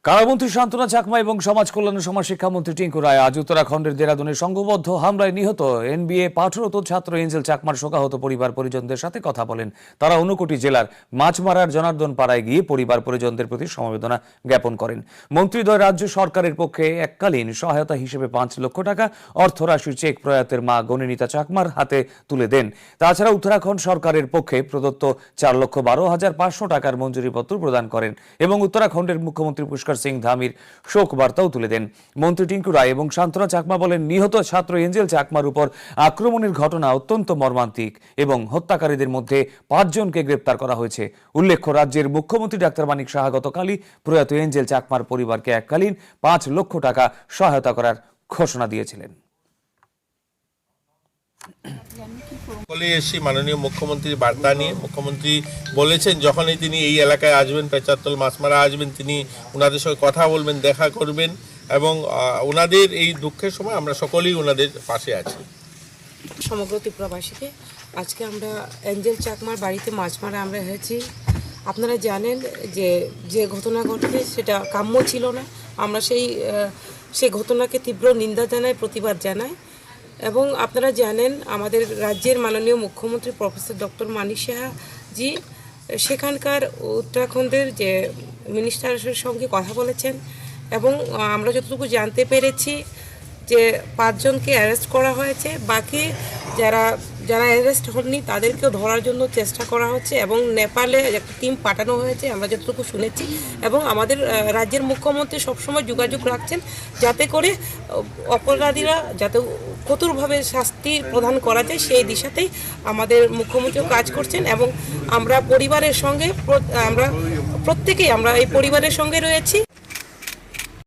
কারামন্ত্রী শান্তনা চাকমা এবং সমাজ কল্যাণ ও সমাজ শিক্ষামন্ত্রী টিঙ্কু রায় আজ উত্তরাখণ্ডের দেরাদুনে সংঘবদ্ধ হামলায় নিহত এনবিএ পাঠরত ছাত্র এঞ্জেল চাকমার শোকাহত পরিবার পরিজনদের সাথে কথা বলেন। তারা ঊনকোটি জেলার মাছমারার জনার্দন পাড়ায় গিয়ে পরিবার পরিজনদের প্রতি সমবেদনা জ্ঞাপন করেন। মন্ত্রীদ্বয় রাজ্য সরকারের পক্ষে এককালীন সহায়তা হিসেবে ৫ লক্ষ টাকা অর্থরাশির চেক প্রয়াতের মা গণিনীতা চাকমার হাতে তুলে দেন। তাছাড়া উত্তরাখণ্ড সরকারের পক্ষে প্রদত্ত ৪,১২,৫০০ টাকার মঞ্জুরিপত্র প্রদান করেন এবং উত্তরাখণ্ডের মুখ্যমন্ত্রী পুষ্কর সিং ধামির শোক বার্তাও তুলে দেন। মন্ত্রী টিঙ্কু রায় এবং শান্তনা চাকমা বলেন, নিহত ছাত্র এঞ্জেল চাকমার উপর আক্রমণের ঘটনা অত্যন্ত মর্মান্তিক এবং হত্যাকারীদের মধ্যে ৫ জনকে গ্রেপ্তার করা হয়েছে। উল্লেখ্য, রাজ্যের মুখ্যমন্ত্রী ডাক্তার মানিক সাহা গতকালই প্রয়াত এঞ্জেল চাকমার পরিবারকে এককালীন ৫ লক্ষ টাকা সহায়তা করার ঘোষণা দিয়েছিলেন। সকলে এসে মাননীয় মুখ্যমন্ত্রীর বার্তা নিয়ে মুখ্যমন্ত্রী বলেছেন যখনই তিনি এই এলাকায় আসবেন, পেচারতল মাছমারা আসবেন, তিনি ওনাদের সঙ্গে কথা বলবেন, দেখা করবেন এবং ওনাদের এই দুঃখের সময় আমরা সকলেই ওনাদের পাশে আছি। সমগ্র ত্রিপুরাবাসীকে আজকে আমরা এঞ্জেল চাকমার বাড়িতে মাছমারা আমরা হয়েছি। আপনারা জানেন যে ঘটনা ঘটেছে সেটা কাম্য ছিল না। আমরা সেই ঘটনাকে তীব্র নিন্দা জানাই, প্রতিবাদ জানাই এবং আপনারা জানেন আমাদের রাজ্যের মাননীয় মুখ্যমন্ত্রী প্রফেসর ডক্টর মানিক সাহা জি সেখানকার উত্তরাখণ্ডের যে মিনিস্টারের সঙ্গে কথা বলেছেন এবং আমরা যতটুকু জানতে পেরেছি যে ৫ জনকে অ্যারেস্ট করা হয়েছে। বাকি যারা অ্যারেস্ট হননি তাদেরকেও ধরার জন্য চেষ্টা করা হচ্ছে এবং নেপালে একটা টিম পাঠানো হয়েছে আমরা যতটুকু শুনেছি এবং আমাদের রাজ্যের মুখ্যমন্ত্রী সবসময় যোগাযোগ রাখছেন যাতে করে অপরাধীরা যাতে কঠোরভাবে শাস্তি প্রদান করা যায় সেই দিশাতেই আমাদের মুখ্যমন্ত্রীও কাজ করছেন এবং আমরা পরিবারের সঙ্গে আমরা প্রত্যেকেই আমরা এই পরিবারের সঙ্গে রয়েছি